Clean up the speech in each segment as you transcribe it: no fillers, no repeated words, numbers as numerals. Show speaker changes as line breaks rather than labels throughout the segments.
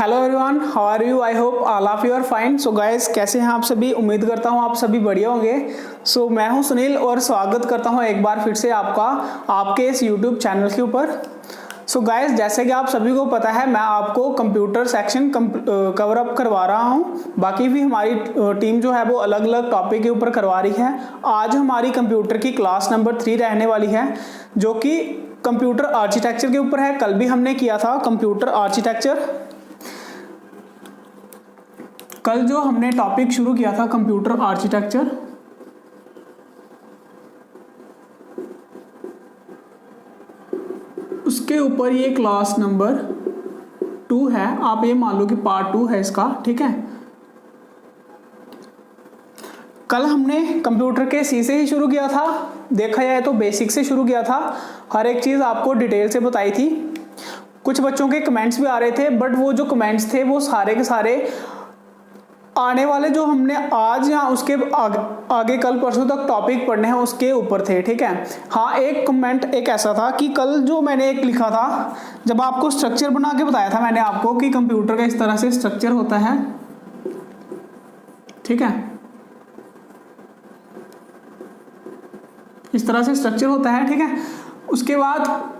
Hello everyone, how are you? I hope all of you are fine. So guys, कैसे हैं आप सभी? उम्मीद करता हूं आप सभी बढ़िया होंगे। सो मैं हूं सुनील और स्वागत करता हूं एक बार फिर से आपका आपके इस यूट्यूब चैनल के ऊपर। सो गाइस, जैसे कि आप सभी को पता है, मैं आपको कंप्यूटर सेक्शन कवर अप करवा रहा हूं। बाकी भी हमारी टीम जो है वो अलग अलग टॉपिक के ऊपर करवा रही है। आज हमारी कंप्यूटर की क्लास नंबर 3 रहने वाली है, जो कि कंप्यूटर आर्किटेक्चर के ऊपर है। कल भी हमने किया था कंप्यूटर आर्किटेक्चर। कल जो हमने टॉपिक शुरू किया था कंप्यूटर आर्किटेक्चर, उसके ऊपर ये क्लास नंबर 2 है। आप ये मान लो कि पार्ट 2 है इसका, ठीक है। कल हमने कंप्यूटर के सी से ही शुरू किया था। देखा जाए तो बेसिक से शुरू किया था, हर एक चीज़ आपको डिटेल से बताई थी। कुछ बच्चों के कमेंट्स भी आ रहे थे, बट वो जो कमेंट्स थे वो सारे के सारे आने वाले जो हमने आज या उसके आगे कल परसों तक टॉपिक पढ़ने हैं उसके ऊपर थे, ठीक है। हाँ, एक कमेंट एक ऐसा था कि कल जो मैंने एक लिखा था, जब आपको स्ट्रक्चर बना के बताया था मैंने आपको कि कंप्यूटर का इस तरह से स्ट्रक्चर होता है, ठीक है। इस तरह से स्ट्रक्चर होता है, ठीक है। उसके बाद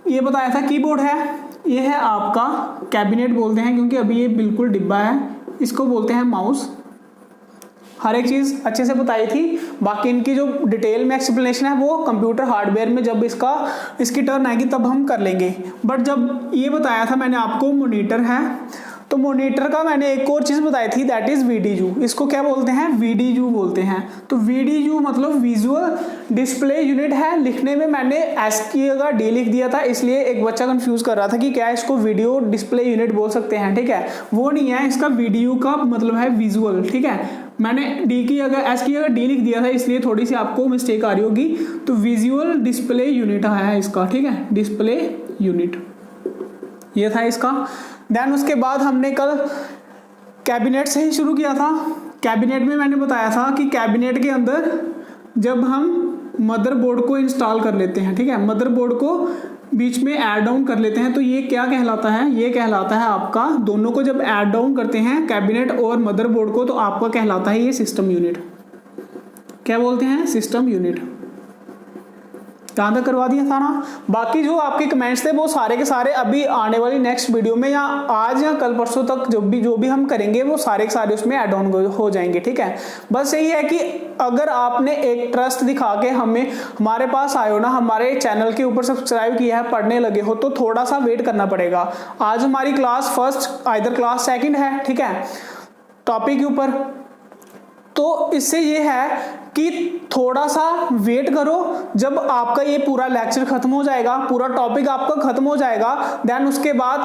ये बताया था कीबोर्ड है, ये है आपका कैबिनेट बोलते हैं, क्योंकि अभी ये बिल्कुल डिब्बा है। इसको बोलते हैं माउस। हर एक चीज़ अच्छे से बताई थी। बाकी इनकी जो डिटेल में एक्सप्लेनेशन है वो कंप्यूटर हार्डवेयर में जब इसकी टर्न आएगी तब हम कर लेंगे। बट जब ये बताया था मैंने आपको मॉनिटर है, तो मॉनिटर का मैंने एक और चीज़ बताई थी, दैट इज़ वीडीयू। इसको क्या बोलते हैं? वीडीयू बोलते हैं। तो वीडीयू मतलब विजुअल डिस्प्ले यूनिट है। लिखने में मैंने एस की जगह डी लिख दिया था, इसलिए एक बच्चा कंफ्यूज कर रहा था कि क्या इसको वीडियो डिस्प्ले यूनिट बोल सकते हैं, ठीक है। वो नहीं है, इसका वीडीयू का मतलब है विजुअल, ठीक है। मैंने डी की जगह एस की जगह डी लिख दिया था, इसलिए थोड़ी सी आपको मिस्टेक आ रही होगी। तो विजुअल डिस्प्ले यूनिट है इसका, ठीक है, डिस्प्ले यूनिट ये था इसका। देन उसके बाद हमने कल कैबिनेट से ही शुरू किया था। कैबिनेट में मैंने बताया था कि कैबिनेट के अंदर जब हम मदरबोर्ड को इंस्टॉल कर लेते हैं, ठीक है, मदरबोर्ड को बीच में ऐड डाउन कर लेते हैं, तो ये क्या कहलाता है? ये कहलाता है आपका, दोनों को जब ऐड डाउन करते हैं कैबिनेट और मदरबोर्ड को, तो आपका कहलाता है ये सिस्टम यूनिट। क्या बोलते हैं? System unit. यहाँ तक करवा दिया था ना। बाकी जो आपके कमेंट्स थे वो सारे के सारे अभी आने वाली नेक्स्ट वीडियो में या आज या कल परसों तक जो भी हम करेंगे वो सारे के सारे उसमें ऐड ऑन हो जाएंगे, ठीक है। बस यही है कि अगर आपने एक ट्रस्ट दिखा के हमारे पास आए हो ना, हमारे चैनल के ऊपर सब्सक्राइब किया है, पढ़ने लगे हो, तो थोड़ा सा वेट करना पड़ेगा। आज हमारी class first either class second है, ठीक है, टॉपिक के ऊपर। तो इससे ये है कि थोड़ा सा वेट करो। जब आपका ये पूरा लेक्चर खत्म हो जाएगा, पूरा टॉपिक आपका खत्म हो जाएगा, देन उसके बाद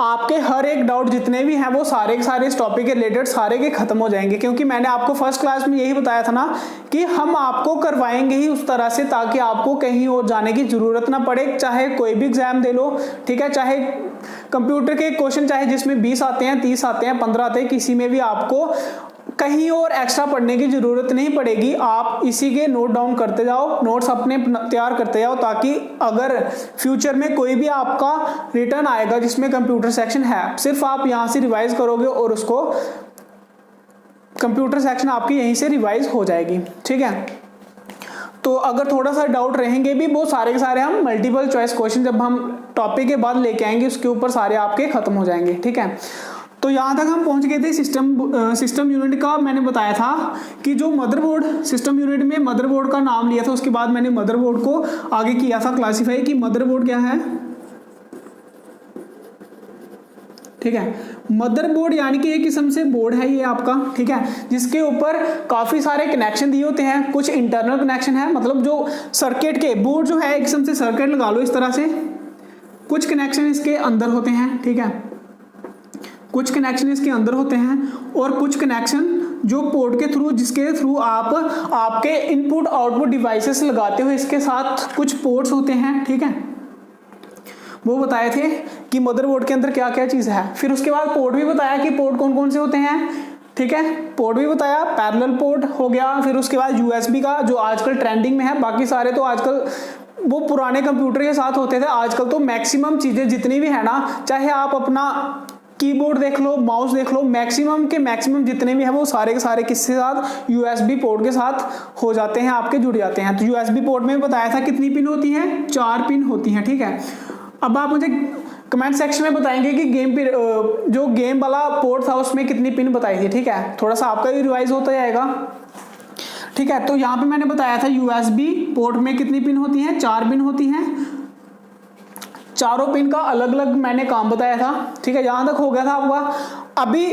आपके हर एक डाउट जितने भी हैं वो सारे के सारे इस टॉपिक के रिलेटेड सारे के खत्म हो जाएंगे। क्योंकि मैंने आपको फर्स्ट क्लास में यही बताया था ना कि हम आपको करवाएंगे ही उस तरह से ताकि आपको कहीं और जाने की जरूरत ना पड़े। चाहे कोई भी एग्जाम दे लो, ठीक है, चाहे कंप्यूटर के क्वेश्चन चाहे जिसमें 20 आते हैं, 30 आते हैं, 15 आते हैं, किसी में भी आपको कहीं और एक्स्ट्रा पढ़ने की जरूरत नहीं पड़ेगी। आप इसी के नोट डाउन करते जाओ, नोट्स अपने तैयार करते जाओ, ताकि अगर फ्यूचर में कोई भी आपका रिटर्न आएगा जिसमें कंप्यूटर सेक्शन है, सिर्फ आप यहां से रिवाइज करोगे और उसको कंप्यूटर सेक्शन आपकी यहीं से रिवाइज हो जाएगी, ठीक है। तो अगर थोड़ा सा डाउट रहेंगे भी, वो सारे के सारे हम मल्टीपल चॉइस क्वेश्चन जब हम टॉपिक के बाद लेके आएंगे उसके ऊपर सारे आपके खत्म हो जाएंगे, ठीक है। तो यहाँ तक हम पहुँच गए थे। सिस्टम यूनिट का मैंने बताया था कि जो मदरबोर्ड, सिस्टम यूनिट में मदरबोर्ड का नाम लिया था, उसके बाद मैंने मदरबोर्ड को आगे किया था क्लासिफाई कि मदरबोर्ड क्या है, ठीक है। मदरबोर्ड यानी कि एक किस्म से बोर्ड है ये आपका, ठीक है, जिसके ऊपर काफ़ी सारे कनेक्शन दिए होते हैं। कुछ इंटरनल कनेक्शन है, मतलब जो सर्किट के बोर्ड जो है एक किस्म से सर्किट लगा लो इस तरह से। कुछ कनेक्शन इसके अंदर होते हैं, ठीक है, कुछ कनेक्शन इसके अंदर होते हैं, और कुछ कनेक्शन जो पोर्ट के थ्रू, जिसके थ्रू आप आपके इनपुट आउटपुट डिवाइसेस लगाते हो, इसके साथ कुछ पोर्ट्स होते हैं, ठीक है। वो बताए थे कि मदरबोर्ड के अंदर क्या क्या चीज़ है। फिर उसके बाद पोर्ट भी बताया कि पोर्ट कौन कौन से होते हैं, ठीक है, पोर्ट भी बताया। पैरेलल पोर्ट हो गया, फिर उसके बाद यूएसबी का जो आजकल ट्रेंडिंग में है। बाकी सारे तो आजकल वो पुराने कंप्यूटर के साथ होते थे, आजकल तो मैक्सिमम चीज़ें जितनी भी है ना, चाहे आप अपना कीबोर्ड देख लो, माउस देख लो, मैक्सिमम के मैक्सिमम जितने भी हैं वो सारे के सारे किसके साथ, यूएसबी पोर्ट के साथ हो जाते हैं, आपके जुड़ जाते हैं। तो यूएसबी पोर्ट में बताया था कितनी पिन होती हैं, 4 पिन होती हैं, ठीक है। अब आप मुझे कमेंट सेक्शन में बताएंगे कि जो गेम वाला पोर्ट था उसमें कितनी पिन बताई थी, ठीक है। थोड़ा सा आपका भी रिवाइज होता जाएगा, ठीक है। तो यहाँ पे मैंने बताया था यूएसबी पोर्ट में कितनी पिन होती हैं, 4 पिन होती हैं। चारों पिन का अलग अलग मैंने काम बताया था, ठीक है। यहाँ तक हो गया था आपका। अभी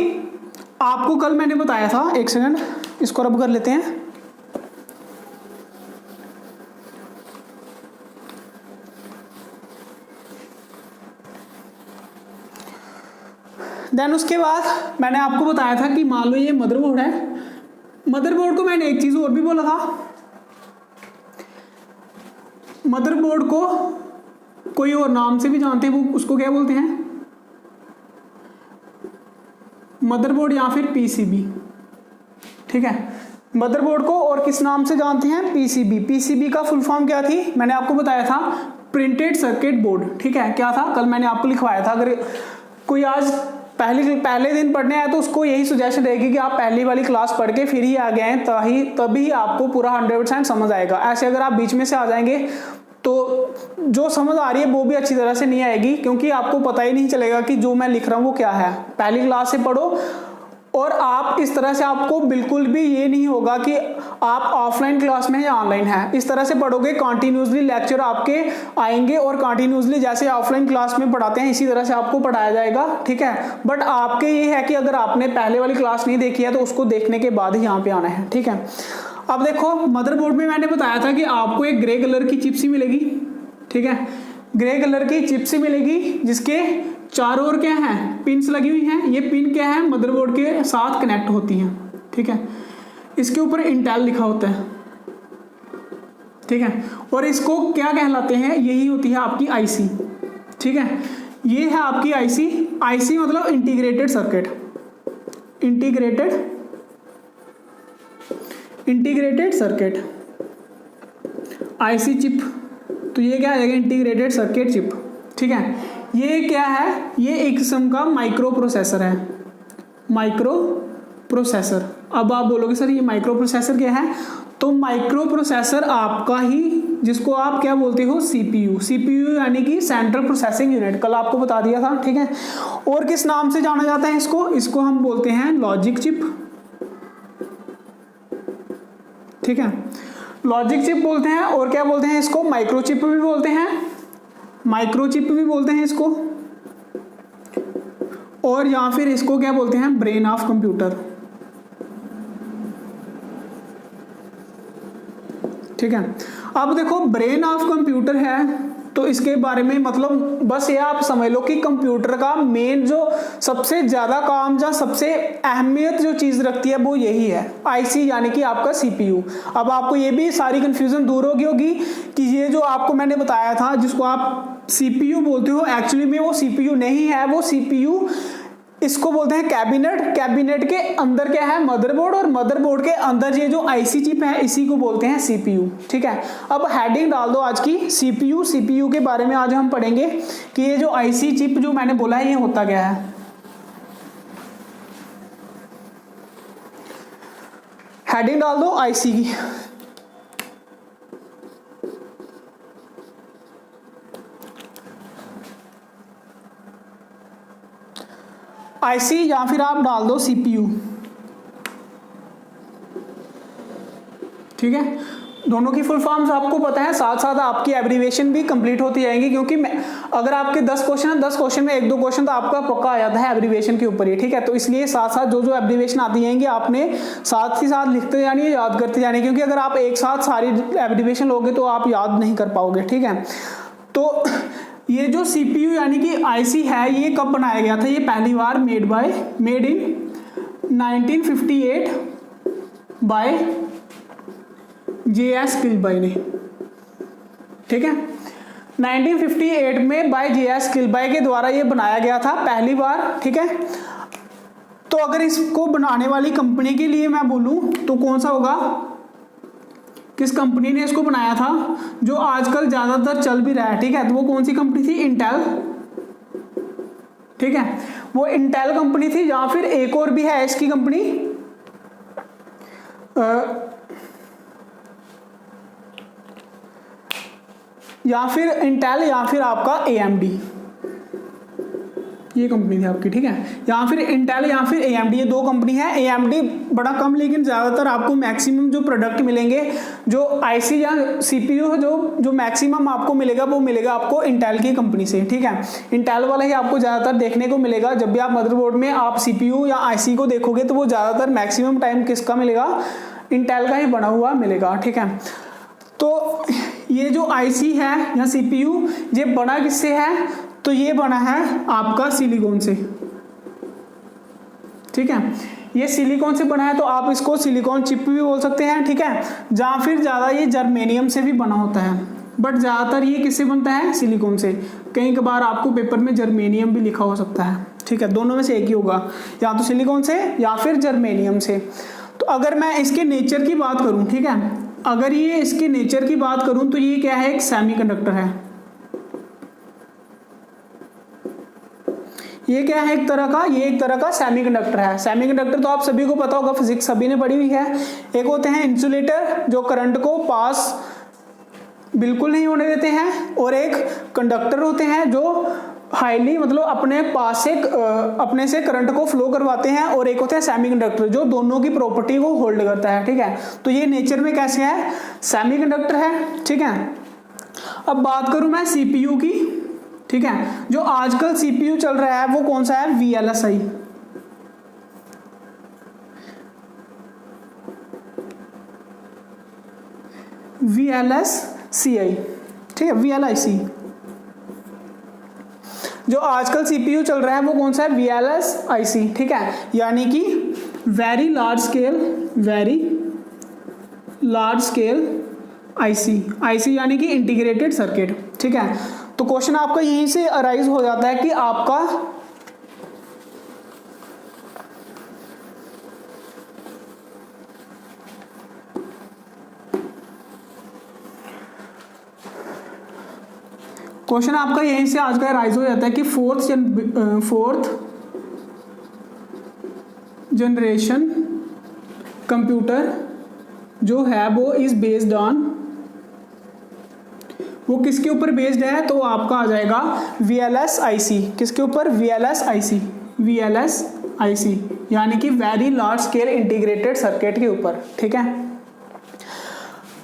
आपको कल मैंने बताया था, एक सेकंड इसको रब कर लेते हैं। देन उसके बाद मैंने आपको बताया था कि मान लो ये मदरबोर्ड है, मदरबोर्ड को मैंने एक चीज और भी बोला था, मदरबोर्ड को कोई और नाम से भी जानते हैं, वो उसको क्या बोलते हैं, मदरबोर्ड या फिर पीसीबी, ठीक है। मदरबोर्ड को और किस नाम से जानते हैं, पीसीबी। पीसीबी का फुल फॉर्म क्या थी, मैंने आपको बताया था प्रिंटेड सर्किट बोर्ड, ठीक है। क्या था, कल मैंने आपको लिखवाया था। अगर कोई आज पहले दिन पढ़ने आया तो उसको यही सजेशन रहेगी कि आप पहली वाली क्लास पढ़ के फिर ही आ गए हैं, तभी आपको पूरा 100% समझ आएगा। ऐसे अगर आप बीच में से आ जाएंगे तो जो समझ आ रही है वो भी अच्छी तरह से नहीं आएगी, क्योंकि आपको पता ही नहीं चलेगा कि जो मैं लिख रहा हूँ वो क्या है। पहली क्लास से पढ़ो, और आप इस तरह से आपको बिल्कुल भी ये नहीं होगा कि आप ऑफलाइन क्लास में या ऑनलाइन है। इस तरह से पढ़ोगे, कंटिन्यूसली लेक्चर आपके आएंगे और कंटिन्यूसली जैसे ऑफलाइन क्लास में पढ़ाते हैं इसी तरह से आपको पढ़ाया जाएगा, ठीक है। बट आपके ये है कि अगर आपने पहले वाली क्लास नहीं देखी है तो उसको देखने के बाद ही यहाँ पे आना है, ठीक है। अब देखो, मदरबोर्ड में मैंने बताया था कि आपको एक ग्रे कलर की चिप सी मिलेगी, ठीक है। ग्रे कलर की चिप सी मिलेगी जिसके चारों ओर क्या है, पिन्स लगी हुई हैं। ये पिन क्या है, मदरबोर्ड के साथ कनेक्ट होती हैं, ठीक है। इसके ऊपर इंटेल लिखा होता है, ठीक है। और इसको क्या कहलाते हैं, यही होती है आपकी आईसी, ठीक है। ये है आपकी आईसी। आईसी मतलब integrated circuit, integrated circuit, IC chip. तो ये क्या आ जाएगा, इंटीग्रेटेड सर्किट चिप, ठीक है। ये क्या है, ये एक किस्म का माइक्रो प्रोसेसर है, माइक्रो प्रोसेसर। अब आप बोलोगे सर ये माइक्रो प्रोसेसर क्या है, तो माइक्रो प्रोसेसर आपका ही, जिसको आप क्या बोलते हो, सीपीयू। सीपीयू यानी कि सेंट्रल प्रोसेसिंग यूनिट, कल आपको बता दिया था, ठीक है। और किस नाम से जाना जाता है इसको हम बोलते हैं लॉजिक चिप, ठीक है। लॉजिक चिप बोलते हैं। और क्या बोलते हैं इसको, माइक्रोचिप भी बोलते हैं, माइक्रोचिप भी बोलते हैं इसको। और या फिर इसको क्या बोलते हैं, ब्रेन ऑफ कंप्यूटर, ठीक है। अब देखो, ब्रेन ऑफ कंप्यूटर है तो इसके बारे में मतलब बस ये आप समझ लो कि कंप्यूटर का मेन जो सबसे ज्यादा काम या सबसे अहमियत जो चीज रखती है वो यही है, आईसी यानी कि आपका सीपीयू। अब आपको ये भी सारी कंफ्यूजन दूर होगी कि ये जो आपको मैंने बताया था जिसको आप सीपीयू बोलते हो, एक्चुअली में वो सीपीयू नहीं है, वो सीपीयू इसको बोलते हैं कैबिनेट। कैबिनेट के अंदर क्या है, मदरबोर्ड, और मदरबोर्ड के अंदर ये जो आईसी चिप है इसी को बोलते हैं सीपीयू, ठीक है। अब हेडिंग डाल दो आज की, सीपीयू। सीपीयू के बारे में आज हम पढ़ेंगे कि ये जो आईसी चिप जो मैंने बोला है ये होता क्या है। हेडिंग डाल दो आईसी की। आईसी या फिर आप डाल दो सीपीयू, ठीक है। दोनों की फुल फॉर्म्स आपको पता है, साथ साथ आपकी एब्रीविएशन भी कंप्लीट होती जाएंगी, क्योंकि अगर आपके 10 क्वेश्चन है, 10 क्वेश्चन में 1-2 क्वेश्चन तो आपका पक्का आ जाता है एब्रीविएशन के ऊपर ही, ठीक है। तो इसलिए साथ साथ जो जो एब्रीविएशन आती जाएंगी आपने साथ ही साथ लिखते जानी है, याद करते जानी, क्योंकि अगर आप एक साथ सारी एब्रीविएशन लोगे तो आप याद नहीं कर पाओगे, ठीक है। तो ये जो सीपीयू यानी कि आईसी है ये कब बनाया गया था, ये पहली बार मेड इन 1958 बाय JS किल्बाई ने, ठीक है। 1958 में बाय JS किल्बाई के द्वारा ये बनाया गया था पहली बार, ठीक है। तो अगर इसको बनाने वाली कंपनी के लिए मैं बोलूं तो कौन सा होगा, किस कंपनी ने इसको बनाया था, जो आजकल ज्यादातर चल भी रहा है, ठीक है। तो वो कौन सी कंपनी थी, इंटेल, ठीक है, वो इंटेल कंपनी थी, या फिर एक और भी है इसकी कंपनी, या फिर इंटेल या फिर आपका AMD, ये कंपनी थी आपकी, ठीक है, या फिर इंटेल या फिर AMD, ये दो कंपनी है। AMD बड़ा कम, लेकिन ज़्यादातर आपको मैक्सिमम जो प्रोडक्ट मिलेंगे, जो IC या CPU है, जो मैक्सिमम आपको मिलेगा वो मिलेगा आपको इंटेल की कंपनी से, ठीक है। इंटेल वाला ही आपको ज़्यादातर देखने को मिलेगा। जब भी आप मदरबोर्ड में आप CPU या IC को देखोगे तो वो ज़्यादातर मैक्सिमम टाइम किसका मिलेगा, इंटेल का ही बना हुआ मिलेगा, ठीक है। तो ये जो IC है या CPU, ये बना किससे है, तो ये बना है आपका सिलिकॉन से, ठीक है। ये सिलिकॉन से बना है, तो आप इसको सिलिकॉन चिप भी बोल सकते हैं, ठीक है। या फिर ज़्यादा ये जर्मेनियम से भी बना होता है, बट ज़्यादातर ये किससे बनता है, सिलिकॉन से। कई बार आपको पेपर में जर्मेनियम भी लिखा हो सकता है, ठीक है, दोनों में से एक ही होगा, या तो सिलिकॉन से या फिर जर्मेनियम से। तो अगर मैं इसके नेचर की बात करूँ, ठीक है, अगर ये इसके नेचर की बात करूँ तो ये क्या है, एक सेमीकंडक्टर है। ये क्या है, एक तरह का सेमीकंडक्टर है। सेमीकंडक्टर तो आप सभी को पता होगा, फिजिक्स सभी ने पढ़ी हुई है। एक होते हैं इंसुलेटर, जो करंट को पास बिल्कुल नहीं होने देते हैं, और एक कंडक्टर होते हैं जो हाईली मतलब अपने से करंट को फ्लो करवाते हैं, और एक होता है सेमीकंडक्टर जो दोनों की प्रॉपर्टी को होल्ड करता है, ठीक है। तो ये नेचर में कैसे है, सेमीकंडक्टर है, ठीक है। अब बात करूं मैं CPU की, ठीक है, जो आजकल CPU चल रहा है वो कौन सा है, VLSI। VLSI, ठीक है, VLSI। जो आजकल CPU चल रहा है वो कौन सा है, VLSI, ठीक है, यानी कि वेरी लार्ज स्केल IC यानी कि इंटीग्रेटेड सर्किट, ठीक है। तो क्वेश्चन आपका यहीं से अराइज हो जाता है कि आपका क्वेश्चन आपका यहीं से आज का राइज हो जाता है कि फोर्थ जनरेशन कंप्यूटर जो है वो इज बेस्ड ऑन, वो किसके ऊपर बेस्ड है, तो आपका आ जाएगा VLSI। किसके ऊपर, VLSI यानी कि very large scale integrated circuit के ऊपर, ठीक है।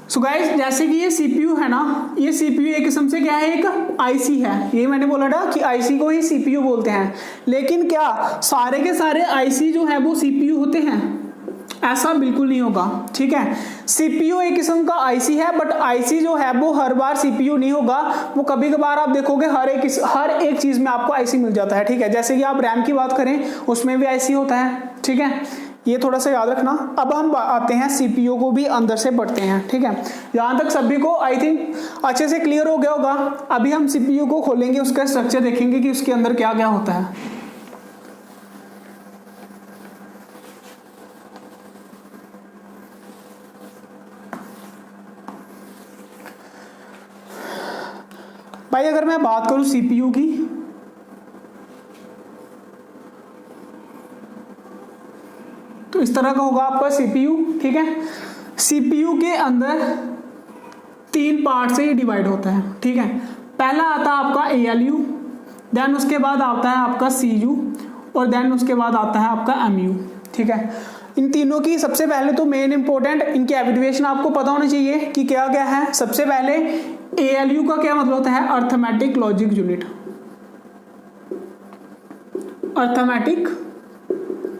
सो गाइस, जैसे कि ये CPU है ना, ये CPU एक किस्म से क्या है, एक IC है। ये मैंने बोला था कि IC को ही CPU बोलते हैं, लेकिन क्या सारे के सारे IC जो है वो CPU होते हैं, ऐसा बिल्कुल नहीं होगा, ठीक है। CPU एक किस्म का IC है, बट IC जो है वो हर बार CPU नहीं होगा। वो कभी कभार आप देखोगे हर एक चीज में आपको IC मिल जाता है, ठीक है। जैसे कि आप रैम की बात करें, उसमें भी IC होता है, ठीक है, ये थोड़ा सा याद रखना। अब हम आते हैं CPU को भी अंदर से पढ़ते हैं, ठीक है। यहाँ तक सभी को आई थिंक अच्छे से क्लियर हो गया होगा। अभी हम CPU को खोलेंगे, उसका स्ट्रक्चर देखेंगे कि उसके अंदर क्या क्या होता है। भाई अगर मैं बात करूं CPU की, तो इस तरह का होगा आपका CPU, ठीक है। CPU के अंदर 3 पार्ट से ये डिवाइड होता है, ठीक है। पहला आता है आपका ALU, देन उसके बाद आता है आपका CU, और देन उसके बाद आता है आपका MU, ठीक है। इन तीनों की सबसे पहले तो मेन इंपॉर्टेंट इनकी एब्रिविएशन आपको पता होना चाहिए कि क्या क्या है। सबसे पहले ALU का क्या मतलब होता है, arithmetic logic unit, arithmetic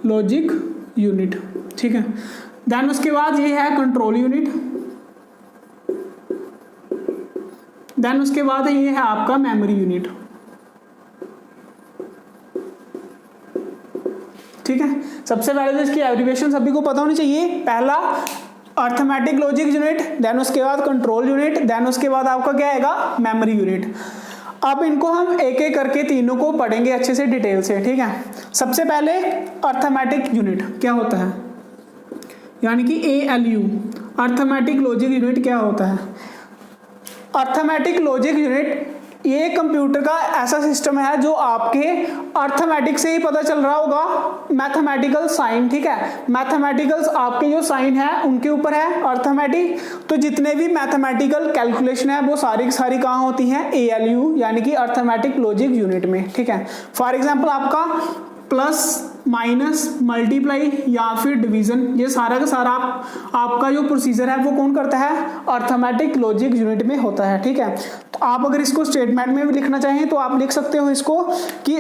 logic unit, ठीक है। देन उसके बाद ये है कंट्रोल यूनिट, देन उसके बाद ये है आपका मेमोरी यूनिट, ठीक है। सबसे पहले तो इसकी एब्रिविएशन सभी को पता होनी चाहिए। पहला अर्थमेटिक लॉजिक यूनिट, देन उसके बाद कंट्रोल यूनिट, देन उसके बाद आपका क्या आएगा, मेमोरी यूनिट। अब इनको हम एक एक करके तीनों को पढ़ेंगे अच्छे से डिटेल से, ठीक है। सबसे पहले अर्थमेटिक यूनिट क्या होता है, यानी कि ALU, अर्थमेटिक लॉजिक यूनिट क्या होता है। अर्थमेटिक लॉजिक यूनिट ये कंप्यूटर का ऐसा सिस्टम है जो आपके अर्थमेटिक से ही पता चल रहा होगा, मैथमेटिकल साइन, ठीक है, मैथमेटिकल्स आपके जो साइन है उनके ऊपर है अर्थमेटिक। तो जितने भी मैथमेटिकल कैलकुलेशन है वो सारी की सारी कहाँ होती हैं, ALU यानी कि अर्थमेटिक लॉजिक यूनिट में, ठीक है। फॉर एग्जांपल आपका प्लस माइनस मल्टीप्लाई या फिर डिवीजन, ये सारा का सारा आपका जो प्रोसीजर है वो कौन करता है, अर्थमेटिक लॉजिक यूनिट में होता है, ठीक है। तो आप अगर इसको स्टेटमेंट में भी लिखना चाहें तो आप लिख सकते हो इसको कि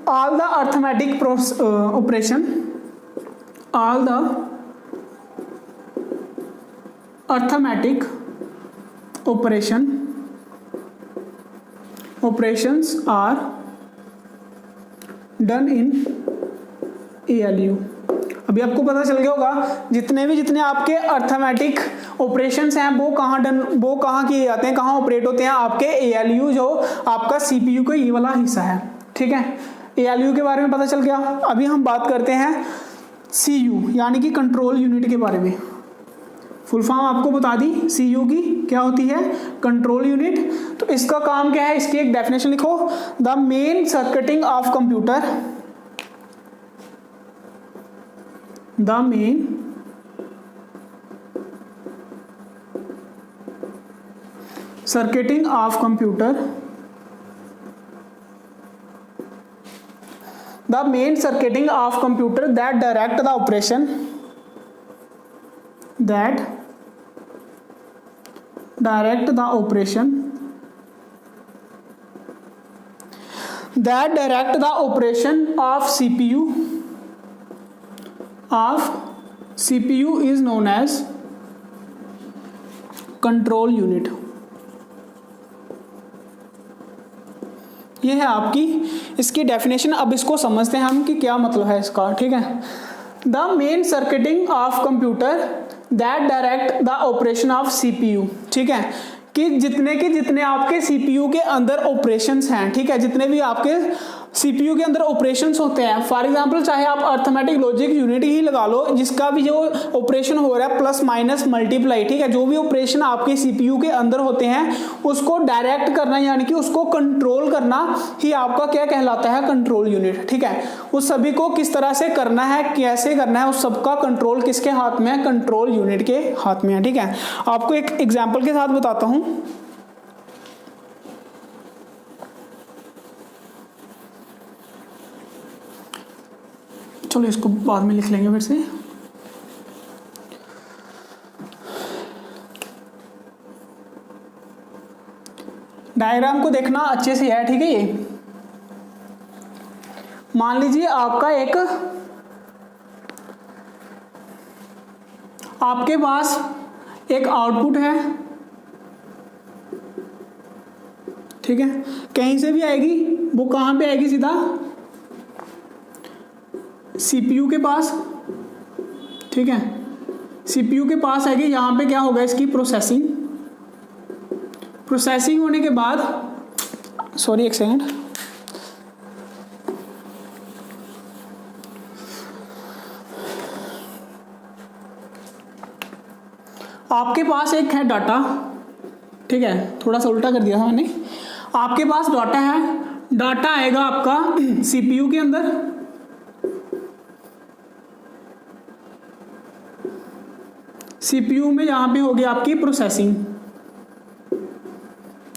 all the arithmetic operation, all the arithmetic operations are done in ALU। अभी आपको पता चल गया होगा जितने आपके अर्थमेटिक ऑपरेशंस हैं वो कहाँ किए जाते हैं, कहाँ ऑपरेट होते हैं, आपके ALU जो आपका CPU का ये वाला हिस्सा है, ठीक है। ALU के बारे में पता चल गया। अभी हम बात करते हैं CU यानी कि कंट्रोल यूनिट के बारे में। फुल फॉर्म आपको बता दी CU की क्या होती है, कंट्रोल यूनिट। तो इसका काम क्या है, इसकी एक डेफिनेशन लिखो, the main circuiting of computer, the main circuiting of computer, the main circuiting of computer that direct the operation, that direct the operation of CPU is known as control unit। ये है आपकी इसकी definition. अब इसको समझते हैं हम कि क्या मतलब है इसका, ठीक है। The main circuiting of computer that direct the operation of CPU, ठीक है, कि जितने आपके CPU के अंदर ऑपरेशंस हैं, ठीक है, जितने भी आपके CPU के अंदर ऑपरेशंस होते हैं, फॉर एग्जांपल चाहे आप अर्थमेटिक लॉजिक यूनिट ही लगा लो, जिसका भी जो ऑपरेशन हो रहा है प्लस माइनस मल्टीप्लाई, ठीक है, जो भी ऑपरेशन आपके CPU के अंदर होते हैं उसको डायरेक्ट करना यानी कि उसको कंट्रोल करना ही आपका क्या कहलाता है, कंट्रोल यूनिट, ठीक है। उस सभी को किस तरह से करना है, कैसे करना है, उस सबका कंट्रोल किसके हाथ में है, कंट्रोल यूनिट के हाथ में है, ठीक है। आपको एक एग्जाम्पल के साथ बताता हूं। चलो इसको बाद में लिख लेंगे फिर से। डायग्राम को देखना अच्छे से है, ठीक है। ये मान लीजिए आपके पास एक आउटपुट है, ठीक है, कहीं से भी आएगी, वो कहां पे आएगी, सीधा CPU के पास, ठीक है, CPU के पास आएगी। यहां पे क्या होगा, इसकी प्रोसेसिंग होने के बाद, सॉरी एक सेकंड, आपके पास एक है डाटा, ठीक है, थोड़ा सा उल्टा कर दिया था मैंने। आपके पास डाटा है, डाटा आएगा आपका CPU के अंदर, CPU में यहां पे होगी आपकी प्रोसेसिंग,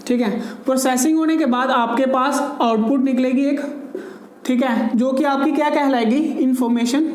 ठीक है। प्रोसेसिंग होने के बाद आपके पास आउटपुट निकलेगी एक, ठीक है, जो कि आपकी क्या कहलाएगी, इंफॉर्मेशन,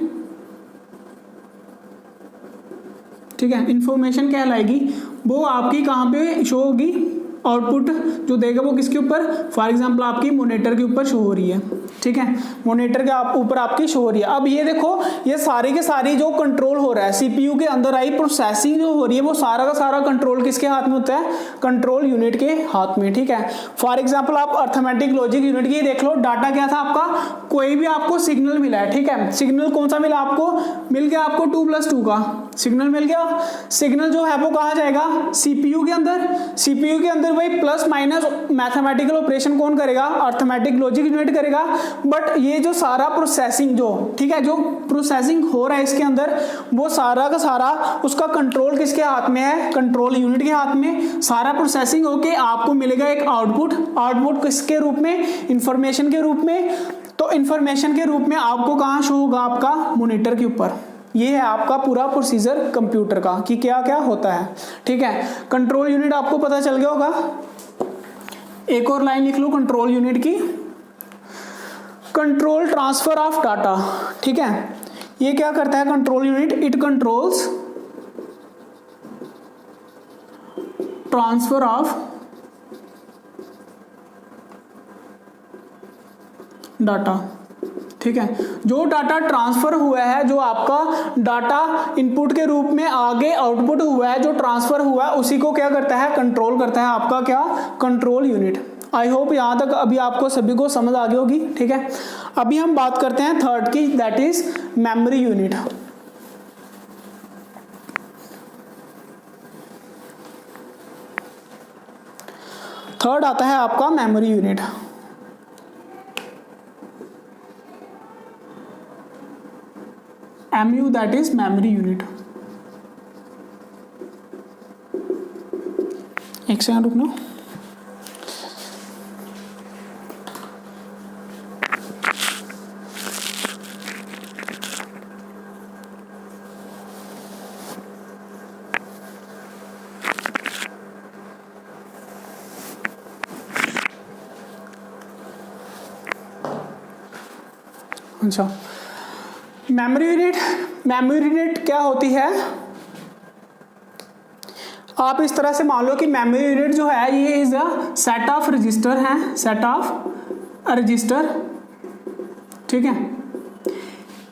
ठीक है, इंफॉर्मेशन कहलाएगी। वो आपकी कहां पे शो होगी, आउटपुट जो देगा वो किसके ऊपर, फॉर एग्जांपल आपकी मॉनिटर के ऊपर शो हो रही है, ठीक है, मॉनिटर के ऊपर आपकी शो हो रही है। अब ये देखो, ये सारी के सारी जो कंट्रोल हो रहा है CPU के अंदर आई प्रोसेसिंग जो हो रही है, वो सारा का सारा कंट्रोल किसके हाथ में होता है, कंट्रोल यूनिट के हाथ में, ठीक है। फॉर एग्जांपल आप अर्थमेटिक लॉजिक यूनिट की देख लो, डाटा क्या था आपका, कोई भी आपको सिग्नल मिला है, ठीक है, सिग्नल कौन सा मिला आपको, मिल गया आपको 2+2 का सिग्नल मिल गया। सिग्नल जो है वो कहाँ जाएगा, सीपीयू के अंदर। सीपीयू के अंदर वही प्लस माइनस मैथमेटिकल ऑपरेशन कौन करेगा, अर्थमेटिक लॉजिक यूनिट करेगा। बट ये जो सारा प्रोसेसिंग जो, ठीक है, जो प्रोसेसिंग हो रहा है इसके अंदर, वो सारा का सारा उसका कंट्रोल किसके हाथ में है, कंट्रोल यूनिट के हाथ में। सारा प्रोसेसिंग होके आपको मिलेगा एक आउटपुट। आउटपुट किसके रूप में, इंफॉर्मेशन के रूप में। तो इंफॉर्मेशन के रूप में आपको कहाँ शो होगा, आपका मॉनिटर के ऊपर। ये है आपका पूरा प्रोसीजर कंप्यूटर का कि क्या क्या होता है, ठीक है। कंट्रोल यूनिट आपको पता चल गया होगा। एक और लाइन लिख लो कंट्रोल यूनिट की, कंट्रोल ट्रांसफर ऑफ डाटा, ठीक है। ये क्या करता है control unit, it controls transfer of data, ठीक है। जो डाटा ट्रांसफर हुआ है, जो आपका डाटा इनपुट के रूप में आगे आउटपुट हुआ है, जो ट्रांसफर हुआ है, उसी को क्या करता है, कंट्रोल करता है आपका क्या, कंट्रोल यूनिट। आई होप यहां तक अभी आपको सभी को समझ आ गई होगी, ठीक है। अभी हम बात करते हैं थर्ड की, that is memory unit. Third आता है आपका memory unit. MU that is memory unit। एक सेकंड रुकना। अच्छा, मेमोरी यूनिट, मेमोरी यूनिट क्या होती है, आप इस तरह से मान लो कि मेमोरी यूनिट जो है ये is a set of register है, सेट ऑफ रजिस्टर, ठीक है।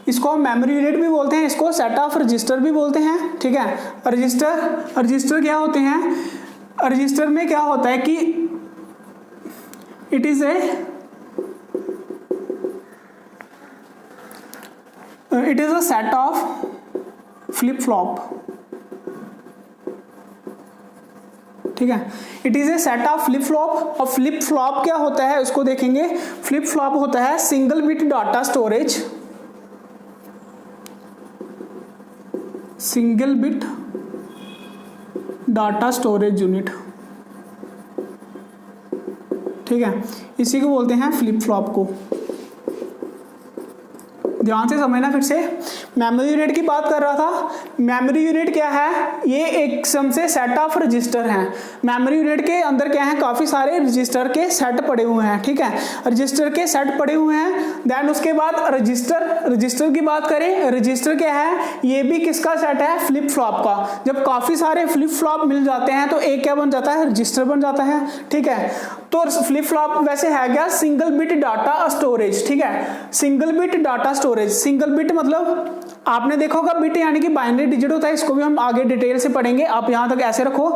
इसको हम मेमोरी यूनिट भी बोलते हैं, इसको सेट ऑफ रजिस्टर भी बोलते हैं, ठीक है। रजिस्टर क्या होते हैं, रजिस्टर में क्या होता है कि it is a set of flip flop, ठीक है। It is a set of flip flop. और फ्लिप फ्लॉप क्या होता है उसको देखेंगे। फ्लिप फ्लॉप होता है single bit data storage, single bit data storage unit, ठीक है। इसी को बोलते हैं फ्लिप फ्लॉप को। ध्यान से समझना फिर से, मेमोरी यूनिट की बात कर रहा था। मेमोरी यूनिट क्या है, ये एक किस्म से सेट ऑफ रजिस्टर हैं। मेमोरी यूनिट के अंदर क्या है, काफी सारे रजिस्टर के सेट पड़े हुए हैं, ठीक है। रजिस्टर के सेट पड़े हुए हैं। देन उसके बाद रजिस्टर की बात करें, रजिस्टर क्या है, ये भी किसका सेट है, फ्लिप फ्लॉप का। जब काफी सारे फ्लिप फ्लॉप मिल जाते हैं तो एक क्या बन जाता है, रजिस्टर बन जाता है, ठीक है। तो फ्लिप फ्लॉप वैसे है क्या, सिंगल बिट डाटा स्टोरेज, ठीक है। Single bit data storage, single bit मतलब आपने देखा होगा बिट यानी कि बाइनरी डिजिट होता है, इसको भी हम आगे डिटेल से पढ़ेंगे। आप यहां तक ऐसे रखो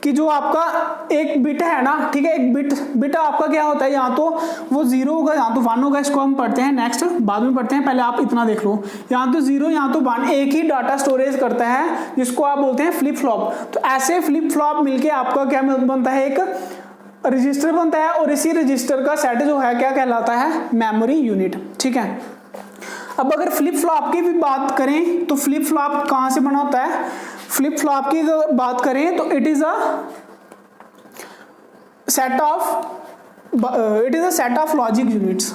कि जो आपका एक बिट है ना, ठीक है, एक बिट आपका क्या होता है, यहाँ तो वो 0 होगा, यहाँ तो 1 होगा। इसको हम पढ़ते हैं नेक्स्ट, बाद में पढ़ते हैं, पहले आप इतना देख लो। यहाँ तो 0, यहाँ तो 1, एक ही डाटा स्टोरेज करता है, जिसको आप बोलते हैं फ्लिप फ्लॉप। तो ऐसे फ्लिप फ्लॉप मिलके आपका क्या बनता है, एक रजिस्टर बनता है। और इसी रजिस्टर का सेट जो है क्या कहलाता है, मेमोरी यूनिट, ठीक है। अब अगर फ्लिप फ्लॉप की भी बात करें तो फ्लिप फ्लॉप कहां से बना होता है, फ्लिप फ्लॉप की अगर बात करें तो it is a set of logic units.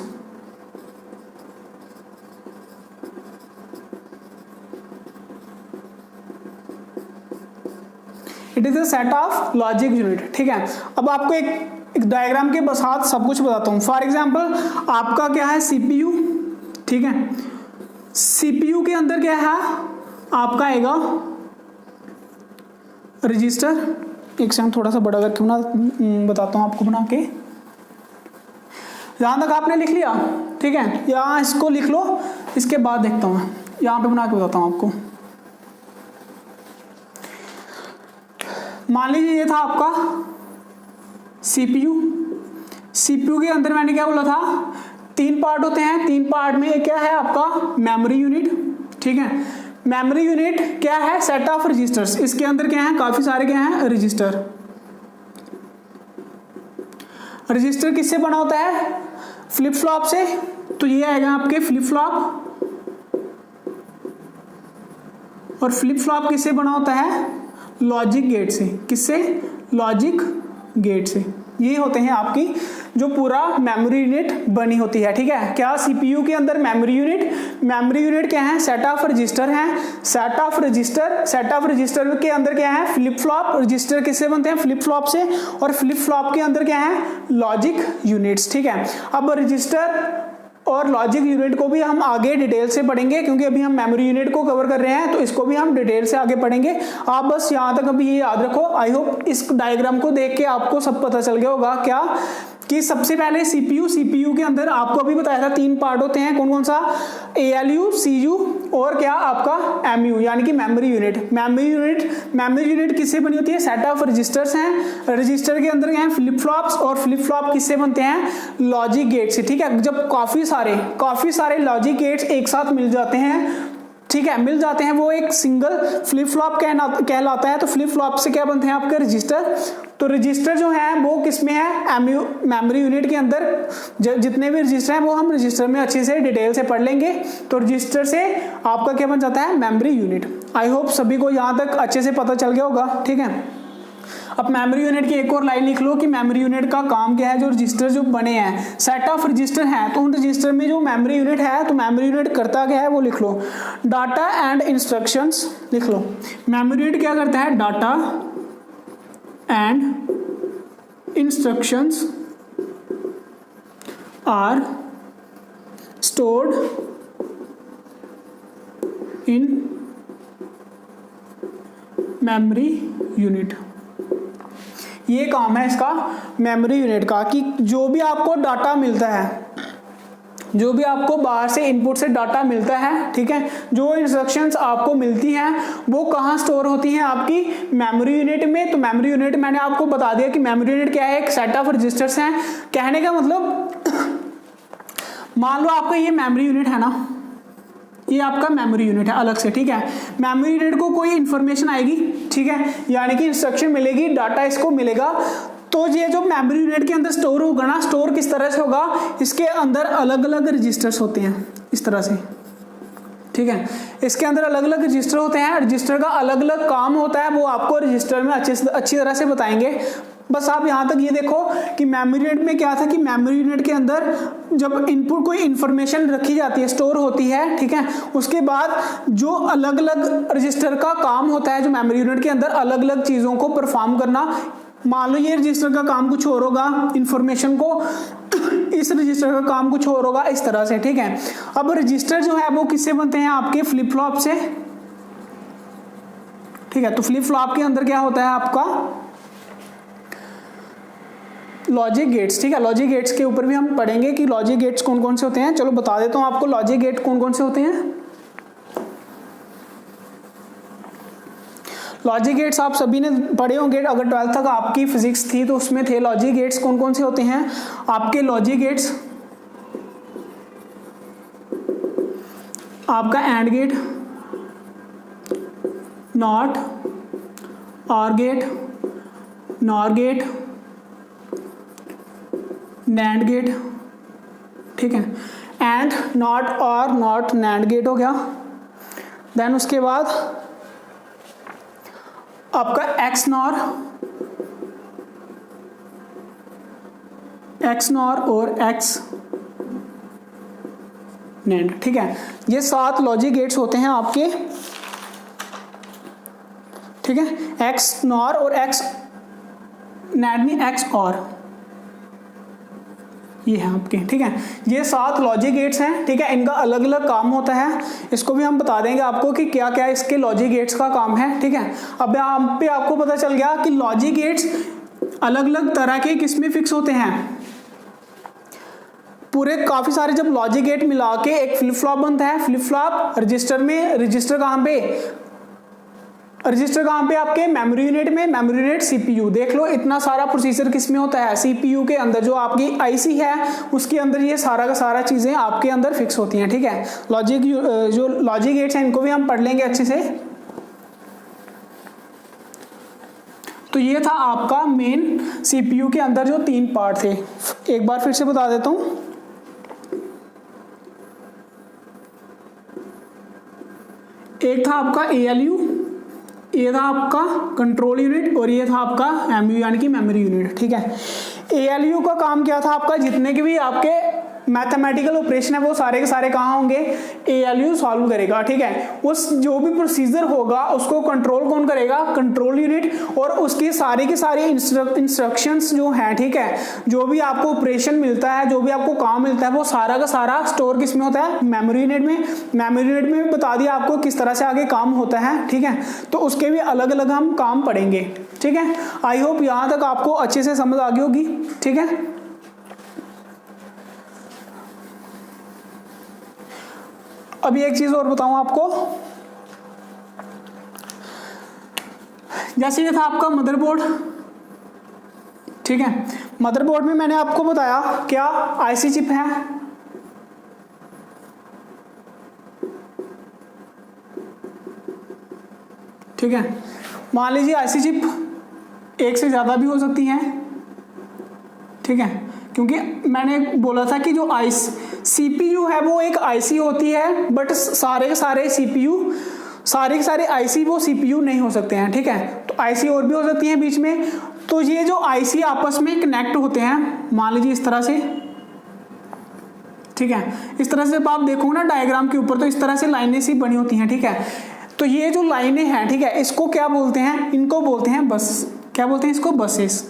It is a set of logic unit, ठीक है। अब आपको एक डायग्राम के साथ सब कुछ बताता हूं। फॉर एग्जांपल आपका क्या है, सीपीयू, ठीक है। सीपीयू के अंदर क्या है आपका आएगा रजिस्टर। एक सेकंड थोड़ा सा बड़ा करके बताता हूं आपको बना के। यहां तक आपने लिख लिया, ठीक है। यहां इसको लिख लो, इसके बाद देखता हूं, यहां पे बना के बताता हूं आपको। मान लीजिए ये था आपका सीपीयू। सीपीयू के अंदर मैंने क्या बोला था, 3 पार्ट होते हैं। 3 पार्ट में क्या है आपका मेमोरी यूनिट, ठीक है। मेमोरी यूनिट क्या है? Set of registers. इसके अंदर क्या है? काफी सारे क्या है? रजिस्टर। रजिस्टर किससे बना होता है? फ्लिप फ्लॉप से। तो ये आएगा आपके फ्लिप फ्लॉप। और फ्लिप फ्लॉप किससे बना होता है? लॉजिक गेट से। किससे? लॉजिक गेट से। ये होते हैं आपकी जो पूरा मेमोरी यूनिट बनी होती है। ठीक है, क्या सीपीयू के अंदर मेमोरी यूनिट क्या है? सेट ऑफ रजिस्टर है। सेट ऑफ रजिस्टर के अंदर क्या है? Flip flop. रजिस्टर किससे बनते हैं? फ्लिप फ्लॉप से। और फ्लिप फ्लॉप के अंदर क्या है? Logic units. ठीक है, अब रजिस्टर और लॉजिक यूनिट को भी हम आगे डिटेल से पढ़ेंगे, क्योंकि अभी हम मेमोरी यूनिट को कवर कर रहे हैं, तो इसको भी हम डिटेल से आगे पढ़ेंगे। आप बस यहाँ तक अभी ये याद रखो। आई होप इस डायग्राम को देख के आपको सब पता चल गया होगा क्या कि सबसे पहले सीपीयू के अंदर आपको अभी बताया था 3 पार्ट होते हैं। कौन कौन सा? ALU, CU और क्या आपका MU, यानी कि मेमोरी यूनिट। मेमोरी यूनिट किससे बनी होती है? सेट ऑफ रजिस्टर्स हैं। रजिस्टर के अंदर क्या है? Flip flops. और फ्लिप फ्लॉप किससे बनते हैं? लॉजिक गेट से। ठीक है, जब काफी सारे लॉजिक गेट्स एक साथ मिल जाते हैं, ठीक है, मिल जाते हैं, वो एक सिंगल फ्लिप फ्लॉप कहलाता है। तो फ्लिप फ्लॉप से क्या बनते हैं? आपके रजिस्टर। तो रजिस्टर जो है वो किसमें है? मेमोरी यूनिट के अंदर जितने भी रजिस्टर हैं वो हम रजिस्टर में अच्छे से डिटेल से पढ़ लेंगे। तो रजिस्टर से आपका क्या बन जाता है? Memory unit. आई होप सभी को यहाँ तक अच्छे से पता चल गया होगा। ठीक है, अब मेमोरी यूनिट की एक और लाइन लिख लो कि मेमोरी यूनिट का काम क्या है? जो रजिस्टर जो बने हैं, सेट ऑफ रजिस्टर हैं, तो उन रजिस्टर में जो मेमोरी यूनिट है, तो मेमोरी यूनिट करता क्या है वो लिख लो। डाटा एंड इंस्ट्रक्शंस लिख लो। मेमोरी यूनिट क्या करता है? Data and instructions are stored in memory unit. ये काम है इसका मेमोरी यूनिट का कि जो भी आपको डाटा मिलता है, जो भी आपको बाहर से इनपुट से डाटा मिलता है, ठीक है, जो इंस्ट्रक्शंस आपको मिलती हैं वो कहाँ स्टोर होती हैं? आपकी मेमोरी यूनिट में। तो मेमोरी यूनिट मैंने आपको बता दिया कि मेमोरी यूनिट क्या है? एक सेट ऑफ रजिस्टर्स हैं। कहने का मतलब मान लो आपका ये मेमोरी यूनिट है ना, ये आपका मेमोरी यूनिट है अलग से। ठीक है, मेमोरी यूनिट को कोई इंफॉर्मेशन आएगी, ठीक है, यानी कि इंस्ट्रक्शन मिलेगी, डाटा इसको मिलेगा, तो ये जो मेमोरी यूनिट के अंदर स्टोर होगा ना, स्टोर किस तरह से होगा? इसके अंदर अलग अलग रजिस्टर्स होते हैं इस तरह से। ठीक है, इसके अंदर अलग अलग रजिस्टर होते हैं। रजिस्टर का अलग अलग काम होता है, वो आपको रजिस्टर में अच्छी तरह से बताएंगे। बस आप यहाँ तक ये देखो कि मेमोरी यूनिट में क्या था कि मेमोरी यूनिट के अंदर जब इनपुट कोई इंफॉर्मेशन रखी जाती है, स्टोर होती है, ठीक है, उसके बाद जो अलग अलग रजिस्टर का काम होता है, जो मेमोरी यूनिट के अंदर अलग अलग चीज़ों को परफॉर्म करना। मान लो ये रजिस्टर का काम कुछ और होगा, इंफॉर्मेशन को, इस रजिस्टर का काम कुछ और होगा, इस तरह से। ठीक है, अब रजिस्टर जो है वो किससे बनते हैं? आपके फ्लिप फ्लॉप से। ठीक है, तो फ्लिप फ्लॉप के अंदर क्या होता है? आपका लॉजिक गेट्स। ठीक है, लॉजिक गेट्स के ऊपर भी हम पढ़ेंगे कि लॉजिक गेट्स कौन कौन से होते हैं। चलो बता देता हूं आपको लॉजिक गेट कौन कौन से होते हैं। लॉजिक गेट्स आप सभी ने पढ़े होंगे, अगर 12th तक आपकी फिजिक्स थी तो उसमें थे लॉजिक गेट्स। कौन कौन से होते हैं आपके लॉजिक गेट्स? आपका and gate, not, or gate, nor gate, nand gate. ठीक है, and, not, or, not, nand gate हो गया। देन उसके बाद आपका एक्स नॉर और एक्स नैंड। ठीक है, ये 7 लॉजिक गेट्स होते हैं आपके। ठीक है, एक्स नॉर और एक्स नैंड नहीं, एक्स और, ये है आपके। ठीक है, ये 7 लॉजिक गेट्स हैं। ठीक है, इनका अलग अलग काम होता है, इसको भी हम बता देंगे आपको कि क्या क्या इसके लॉजिक गेट्स का काम है। ठीक है, अब यहाँ पे आपको पता चल गया कि लॉजिक गेट्स अलग अलग तरह के किसमें फिक्स होते हैं। पूरे काफी सारे जब लॉजिक गेट मिला के एक फ्लिप फ्लॉप बनता है। फ्लिप फ्लॉप रजिस्टर में, रजिस्टर कहाँ पे? रजिस्टर कहाँ पे आपके मेमोरी यूनिट में, मेमोरी यूनिट सीपीयू। देख लो इतना सारा प्रोसीजर किस में होता है, सीपीयू के अंदर। जो आपकी आईसी है उसके अंदर ये सारा का सारा चीजें आपके अंदर फिक्स होती हैं, ठीक है। लॉजिक जो लॉजिक गेट्स हैं इनको भी हम पढ़ लेंगे अच्छे से। तो ये था आपका मेन सीपीयू के अंदर जो 3 पार्ट थे। एक बार फिर से बता देता हूं। एक था आपका एएलयू, ये था आपका कंट्रोल यूनिट, और ये था आपका एमयू यानी कि मेमोरी यूनिट, ठीक है। एएलयू का काम क्या था आपका, जितने के भी आपके मैथमेटिकल ऑपरेशन है वो सारे के सारे कहाँ होंगे, एएलयू सॉल्व करेगा, ठीक है। उस जो भी प्रोसीजर होगा उसको कंट्रोल कौन करेगा, कंट्रोल यूनिट। और उसकी सारी की सारी इंस्ट्रक्शंस जो हैं, ठीक है, जो भी आपको ऑपरेशन मिलता है, जो भी आपको काम मिलता है, वो सारा का सारा स्टोर किस में होता है, मेमोरी यूनिट में। मेमोरी यूनिट में भी बता दिया आपको किस तरह से आगे काम होता है, ठीक है। तो उसके भी अलग अलग हम काम पढ़ेंगे, ठीक है। आई होप यहां तक आपको अच्छे से समझ आ गई होगी, ठीक है। अभी एक चीज और बताऊं आपको, जैसे ये था आपका मदरबोर्ड, ठीक है। मदरबोर्ड में मैंने आपको बताया क्या, आईसी चिप है, ठीक है। मान लीजिए आईसी चिप एक से ज्यादा भी हो सकती हैं, ठीक है, क्योंकि मैंने बोला था कि जो सीपीयू है वो एक आईसी होती है, बट सारे के सारे सीपीयू, सारे के सारे आईसी वो सीपीयू नहीं हो सकते हैं, ठीक है। तो आईसी और भी हो सकती हैं बीच में। तो ये जो आईसी आपस में कनेक्ट होते हैं, मान लीजिए इस तरह से, ठीक है। इस तरह से आप देखो ना डायग्राम के ऊपर, तो इस तरह से लाइनें सी बनी होती हैं, ठीक है। तो ये जो लाइनें हैं, ठीक है, इसको क्या बोलते हैं, इनको बोलते हैं बस। क्या बोलते हैं इसको, बसेस।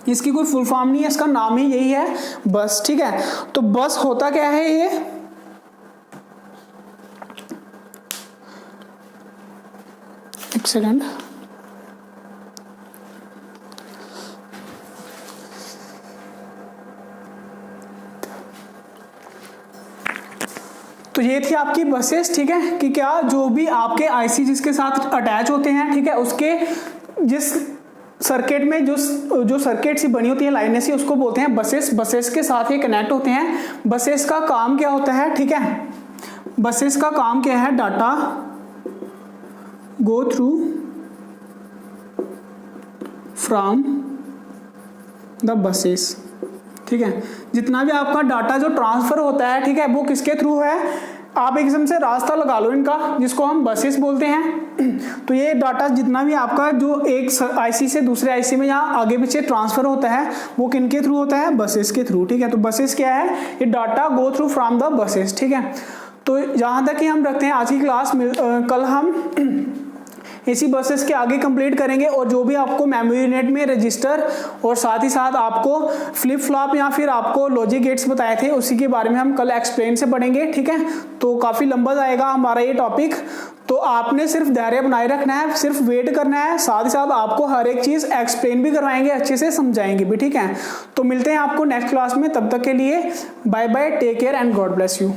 इसकी कोई फुल फॉर्म नहीं है, इसका नाम ही यही है, बस, ठीक है। तो बस होता क्या है ये, एक सेकंड, तो ये थी आपकी बसेस, ठीक है, कि क्या जो भी आपके आईसी जिसके साथ अटैच होते हैं, ठीक है, उसके जिस सर्किट में जो सर्किट सी बनी होती है लाइनें सी, उसको बोलते हैं बसेस। बसेस के साथ ये कनेक्ट होते हैं। बसेस का काम क्या होता है, ठीक है, बसेस का काम क्या है, data go through from the buses, ठीक है। जितना भी आपका डाटा जो ट्रांसफर होता है, ठीक है, वो किसके थ्रू है, आप एक किस्म से रास्ता लगा लो इनका, जिसको हम बसेस बोलते हैं। तो ये डाटा जितना भी आपका जो एक आईसी से दूसरे आईसी में यहाँ आगे पीछे ट्रांसफर होता है, वो किनके थ्रू होता है, बसेस के थ्रू, ठीक है। तो बसेस क्या है, ये data go through from the buses, ठीक है। तो जहाँ तक कि हम रखते हैं आज की क्लास में, कल हम इसी बसेस के आगे कंप्लीट करेंगे। और जो भी आपको मेमोरी यूनिट में रजिस्टर और साथ ही साथ आपको फ्लिप फ्लॉप या फिर आपको लॉजिक गेट्स बताए थे, उसी के बारे में हम कल एक्सप्लेन से पढ़ेंगे, ठीक है। तो काफ़ी लंबा जाएगा हमारा ये टॉपिक। तो आपने सिर्फ धैर्य बनाए रखना है, सिर्फ वेट करना है, साथ ही साथ आपको हर एक चीज़ एक्सप्लेन भी करवाएंगे, अच्छे से समझाएंगे भी, ठीक है। तो मिलते हैं आपको नेक्स्ट क्लास में, तब तक के लिए bye bye, take care and God bless you.